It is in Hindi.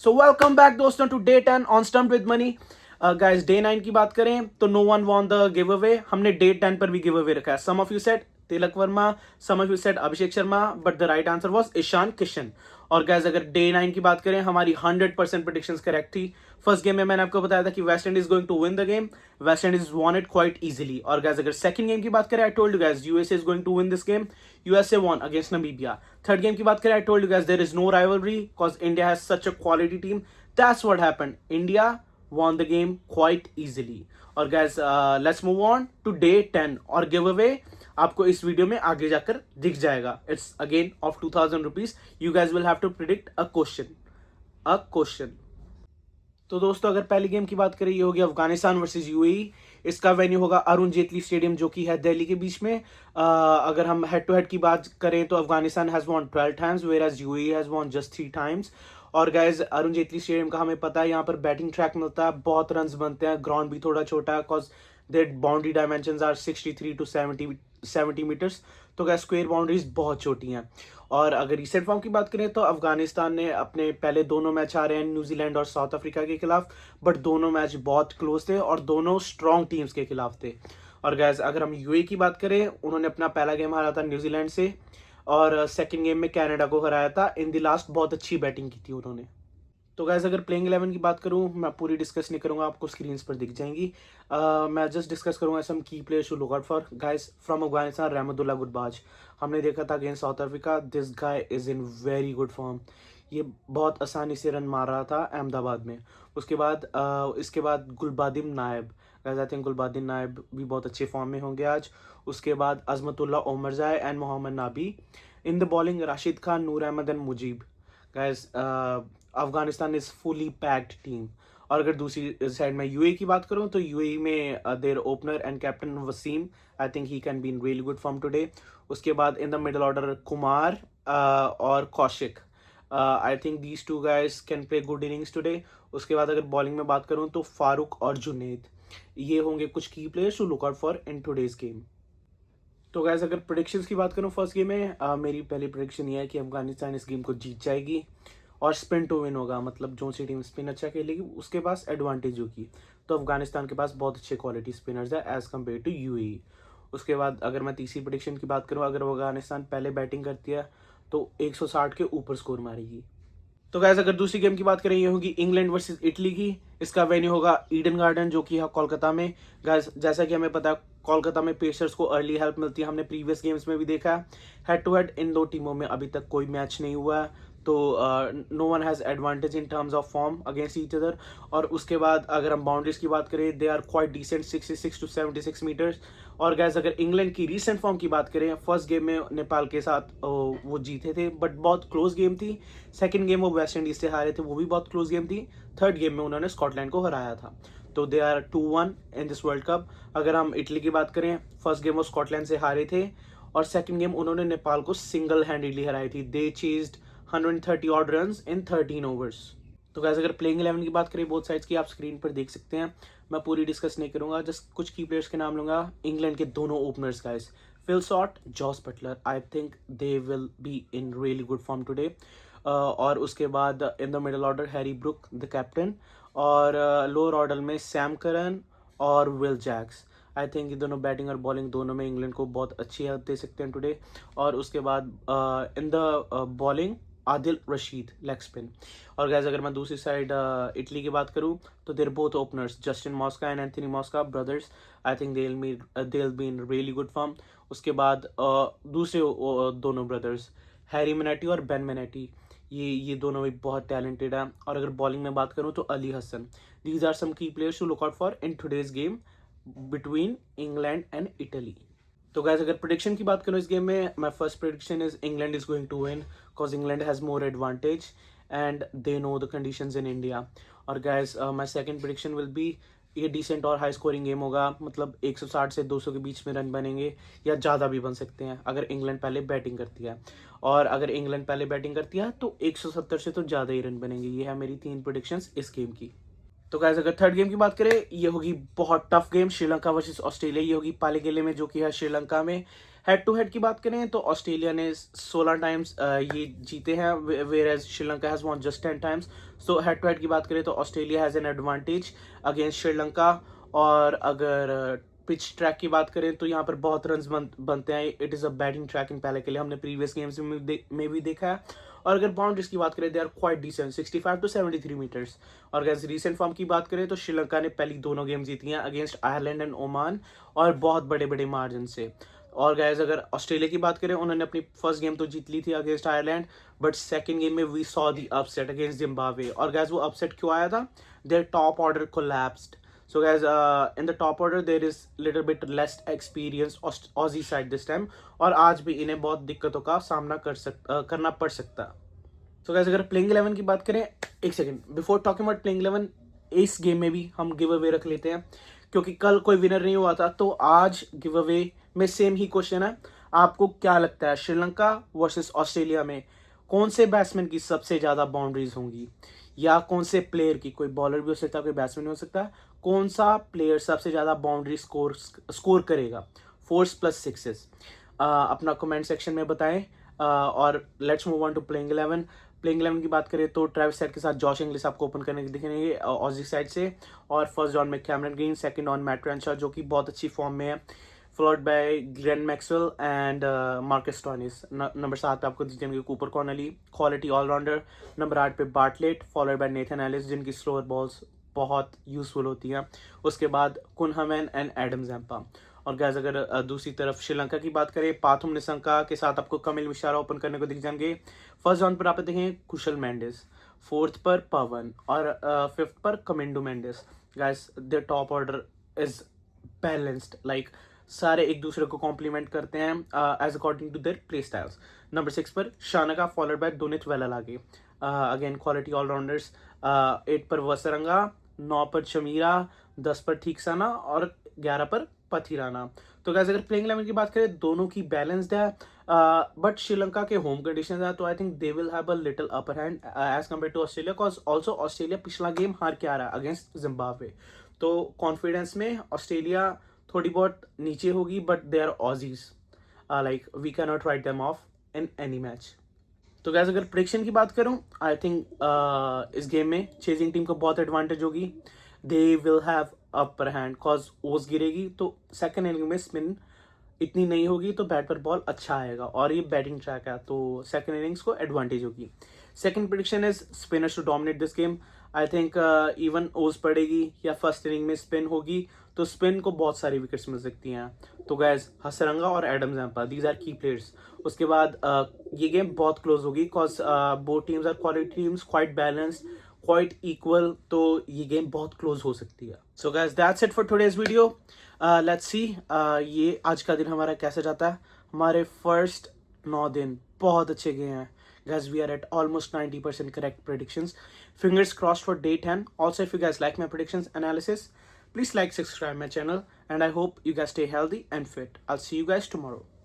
सो वेलकम बैक दोस्तों today 10 on stump with money. Guys day 9 की बात करें तो no one won the giveaway. हमने डे 10 पर भी गिव अवे रखा है। Some of you said Tilak Varma, some of you said Abhishek Sharma, but the right answer was Ishan Kishan. और गाइस अगर डे 9 की बात करें हमारी 100% प्रेडिक्शंस करेक्ट थी। फर्स्ट गेम में मैंने आपको बताया था कि West Indies going to win the game. West Indies won it quite easily. और गाइस अगर सेकंड गेम की बात करें I told you guys USA is going to win this game. USA won against Namibia. Third game की बात करें I told you guys there is no rivalry because India has such a quality team. That's what happened. India won the game quite easily. और guys, let's move on to day 10 और गिव अवे आपको इस वीडियो में आगे जाकर दिख जाएगा. It's again of 2000 rupees. You guys will have to predict a question. तो दोस्तों अगर पहली गेम की बात करें ये होगी अफगानिस्तान वर्सेस यूएई। इसका वेन्यू होगा अरुण जेटली स्टेडियम जो कि है दिल्ली के बीच में। अगर हम हेड टू हेड की बात करें तो Afghanistan has won 12 times whereas UAE has won just 3 times. और गाइज अरुण जेटली स्टेडियम का हमें पता है यहाँ पर बैटिंग ट्रैक मिलता है, बहुत रन बनते हैं, ग्राउंड भी थोड़ा छोटा है because their boundary dimension are 63 to 70 metres. तो गाइज स्क्वायर बाउंड्रीज बहुत छोटी हैं। और अगर रिसेंट फॉर्म की बात करें तो अफगानिस्तान ने अपने पहले दोनों मैच आ रहे हैं न्यूजीलैंड और साउथ अफ्रीका के खिलाफ, बट दोनों मैच बहुत क्लोज थे और दोनों स्ट्रॉन्ग टीम्स के खिलाफ थे। और गैस अगर हम यूएई की बात करें उन्होंने अपना पहला गेम हारा था न्यूजीलैंड से और सेकंड गेम में कनाडा को हराया था। इन द लास्ट बहुत अच्छी बैटिंग की थी उन्होंने। तो गैस अगर प्लेइंग 11 की बात करूं मैं पूरी डिस्कस नहीं करूंगा, आपको स्क्रीन पर दिख जाएंगी। मैं जस्ट डिस्कस करूंगा some key players to look out for. Guys from Afghanistan Rahmatullah Gurbaz हमने देखा था against South Africa. This guy is in very good form. ये बहुत आसानी से रन मार रहा था अहमदाबाद में। इसके बाद गुलबादिन नायब, गाइस आई थिंक गुलबादिन नायब भी बहुत अच्छे फॉर्म में होंगे आज। उसके बाद Azmatullah Omarzai and Mohammad Nabi. In the bowling Rashid Khan, Noor Ahmad and Mujeeb. Guys Afghanistan is fully packed team. और अगर दूसरी साइड में यूएई की बात करूं तो यूएई में their opener and captain Wasim, I think he can be in really good form today. उसके बाद in the middle order Kumar और Kaushik, I think these two guys can play good innings today. उसके बाद अगर बॉलिंग में बात करूं तो फारूक और जुनेद, ये होंगे कुछ key players to look out for in today's game. तो गैस अगर प्रेडिक्शंस की बात करूं फर्स्ट गेम में, मेरी पहली प्रेडिक्शन ये है कि अफगानिस्तान इस गेम को जीत जाएगी और स्पिन टू विन होगा। मतलब जो सी टीम स्पिन अच्छा खेलेगी उसके पास एडवांटेज होगी। तो अफगानिस्तान के पास बहुत अच्छे क्वालिटी स्पिनर्स है एज कम्पेयर टू यूएई। उसके बाद अगर मैं तीसरी प्रेडिक्शन की बात करूं, अगर अफगानिस्तान पहले बैटिंग करती है तो 160 के ऊपर स्कोर मारेगी। तो गैस अगर दूसरी गेम की बात करें ये होगी इंग्लैंड वर्सेस इटली की। इसका वेन्यू होगा ईडन गार्डन जो कि है कोलकाता में। गैस जैसा कि हमें पता है कोलकाता में पेसर्स को अर्ली हेल्प मिलती है, हमने प्रीवियस गेम्स में भी देखा है। हेड टू हेड इन दो टीमों में अभी तक कोई मैच नहीं हुआ है, तो no one has advantage in terms of form against each other. और उसके बाद अगर हम बाउंड्रीज की बात करें they are quite decent 66 to 76 metres. और गैस अगर इंग्लैंड की रीसेंट फॉर्म की बात करें, फर्स्ट गेम में नेपाल के साथ वो जीते थे बट बहुत क्लोज गेम थी। सेकंड गेम वो वेस्ट इंडीज से हारे थे, वो भी बहुत क्लोज गेम थी। थर्ड गेम में उन्होंने स्कॉटलैंड को हराया था। तो they are 2-1 in this world cup. अगर हम इटली की बात करें, फर्स्ट गेम वो स्कॉटलैंड से हारे थे और सेकंड गेम उन्होंने नेपाल को सिंगल हैंडेडली हराई थी। They chased 130 odd runs in 13 overs. तो गाइस अगर प्लेइंग 11 की बात करें बोथ साइड्स की, आप स्क्रीन पर देख सकते हैं। मैं पूरी डिस्कस नहीं करूंगा, जस्ट कुछ की प्लेयर्स के नाम लूंगा। इंग्लैंड के दोनों openers guys, Phil Salt, Jos Buttler, I think they will be in really good form today. और उसके बाद in the middle order Harry Brook the captain, और लोअर ऑर्डर में सैम करन और विल जैक्स। आई थिंक ये दोनों बैटिंग और बॉलिंग दोनों में इंग्लैंड को बहुत अच्छी हेल्प दे सकते हैं टुडे। और उसके बाद in the bowling Adil Rashid leg spin. और गैस अगर मैं दूसरी साइड इटली की बात करूं तो there both openers Justin Mosca and Anthony Mosca brothers, I think they will be in really good form. उसके बाद दूसरे दोनों ब्रदर्स हैरी मिनेटी और बेन मिनेटी, ये दोनों भी बहुत टैलेंटेड है। और अगर बॉलिंग में बात करूं तो Ali Hasan. These are some key players to look out for in today's game between England and Italy. तो गाइस अगर प्रेडिक्शन की बात करूं इस गेम में, my first prediction is England is going to win because England has more advantage and they know the conditions in India. और guys my second prediction will be ये डिसेंट और हाई स्कोरिंग गेम होगा, मतलब 160 से 200 के बीच में रन बनेंगे या ज़्यादा भी बन सकते हैं अगर इंग्लैंड पहले बैटिंग करती है। और अगर इंग्लैंड पहले बैटिंग करती है तो 170 से तो ज़्यादा ही रन बनेंगे। ये है मेरी 3 प्रेडिक्शंस इस गेम की। तो गाइस अगर थर्ड गेम की बात करें ये होगी बहुत tough game, Sri Lanka versus Australia. ये होगी पालीगेले में जो कि है श्रीलंका में। हेड टू हेड की बात करें तो ऑस्ट्रेलिया ने 16 टाइम्स ये जीते हैं where as Sri Lanka has won just 10 times. So head to head की बात करें तो Australia has an advantage against Sri Lanka. और अगर पिच ट्रैक की बात करें तो यहाँ पर बहुत रन बनते हैं। It is a batting track इन पहले के लिए हमने प्रीवियस गेम्स में भी देखा है। और अगर बाउंड्रीज की बात करें they are quite decent 65 to 73 metres. और अगर रिसेंट फॉर्म की बात करें तो श्रीलंका ने पहली दोनों गेम जीती हैं अगेंस्ट आयरलैंड एंड ओमान और बहुत बड़े बड़े मार्जिन से। और गैस अगर ऑस्ट्रेलिया की बात करें उन्होंने अपनी फर्स्ट गेम तो जीत ली थी against Ireland, but second game में we saw the upset against Zimbabwe. और गैस वो अपसेट क्यों आया था? Their top order collapsed. So guys, in the top order there is little bit less experience Aussie side this time, और आज भी इन्हें बहुत दिक्कतों का सामना करना पड़ सकता है। So guys, अगर प्लेइंग 11 की बात करें, एक second before talking about playing 11, इस गेम में भी हम गिव अवे रख लेते हैं क्योंकि कल कोई विनर नहीं हुआ था, तो आज गिव अवे में सेम ही क्वेश्चन है। आपको क्या लगता है श्रीलंका वर्सेस ऑस्ट्रेलिया में कौन से बैट्समैन की सबसे ज्यादा बाउंड्रीज होंगी, या कौन से प्लेयर की, कोई बॉलर भी हो सकता है कोई बैट्समैन हो सकता है, कौन सा प्लेयर सबसे ज्यादा बाउंड्री स्कोर करेगा 4 प्लस 6? अपना कमेंट सेक्शन में बताएं। और let's move on to playing 11। Playing 11 की बात करें तो ट्रेविस हेड के साथ जॉश इंग्लिश आपको ओपन करने दिखेंगे ऑजी साइड से, और फर्स्ट ऑन में Cameron green, second on Matt Renshaw जो कि बहुत अच्छी फॉर्म में है, followed by Glenn Maxwell and Marcus Stoinis. Number 7 पे आपको दिखेंगे कूपर कॉर्नली, क्वालिटी ऑलराउंडर। नंबर 8 पे Bartlett, followed by Nathan Ellis जिनकी स्लोअर बॉल्स बहुत यूजफुल होती हैं। उसके बाद कुनहमैन एंड एडम जैम्पा। और गैस अगर दूसरी तरफ श्रीलंका की बात करें, पाथुम निशंका के साथ आपको कमिल मिश्रा ओपन करने को दिख जाएंगे। फर्स्ट ऑन पर आप देखें कुशल मेंडिस, फोर्थ पर पवन, और फिफ्थ पर Kamindu Mendis. Guys the top order is balanced, like सारे एक दूसरे को कॉम्प्लीमेंट करते हैं as according to their play styles. Number 6 पर Shanaka, followed by Dunith Wellalage, again quality allrounders. 8 पर वसरंगा, 9 पर शमीरा, 10 पर ठीकसाना और 11 पर पथिराना। तो गैस अगर प्लेइंग 11 की बात करें दोनों की बैलेंस्ड है, बट श्रीलंका के होम कंडीशन है तो I think they will have a little upper hand as compare to Australia, cause also Australia पिछला गेम हार के आ रहा है अगेंस्ट जिम्बाब्वे। तो कॉन्फिडेंस में ऑस्ट्रेलिया थोड़ी बहुत नीचे होगी, but they are Aussies, like we can not write them off in any match. तो गैस अगर प्रेडिक्शन की बात करूं, आई थिंक इस गेम में चेजिंग टीम को बहुत एडवांटेज होगी। दे will have upper hand cause ओस गिरेगी, तो सेकंड इनिंग में स्पिन इतनी नहीं होगी तो बैट पर बॉल अच्छा आएगा, और ये बैटिंग ट्रैक है तो सेकंड इनिंग्स को एडवांटेज होगी। Second prediction is spinners to dominate this game. I think even ओस पड़ेगी या फर्स्ट इनिंग में स्पिन होगी तो स्पिन को बहुत सारी विकेट्स मिल सकती हैं। तो गैस हसरंगा और Adam Zampa these are key players. उसके बाद ये गेम बहुत क्लोज होगी cause both teams are quality teams, quite balanced, quite equal, तो ये गेम बहुत क्लोज हो सकती है। So guys that's it for today's video. Let's see ये आज का दिन हमारा कैसे जाता है। हमारे फर्स्ट 9 दिन बहुत अच्छे गए हैं guys. We are at almost 90% correct predictions. Fingers crossed for day 10. Also, if you guys like my predictions analysis, please like, subscribe my channel, and I hope you guys stay healthy and fit. I'll see you guys tomorrow.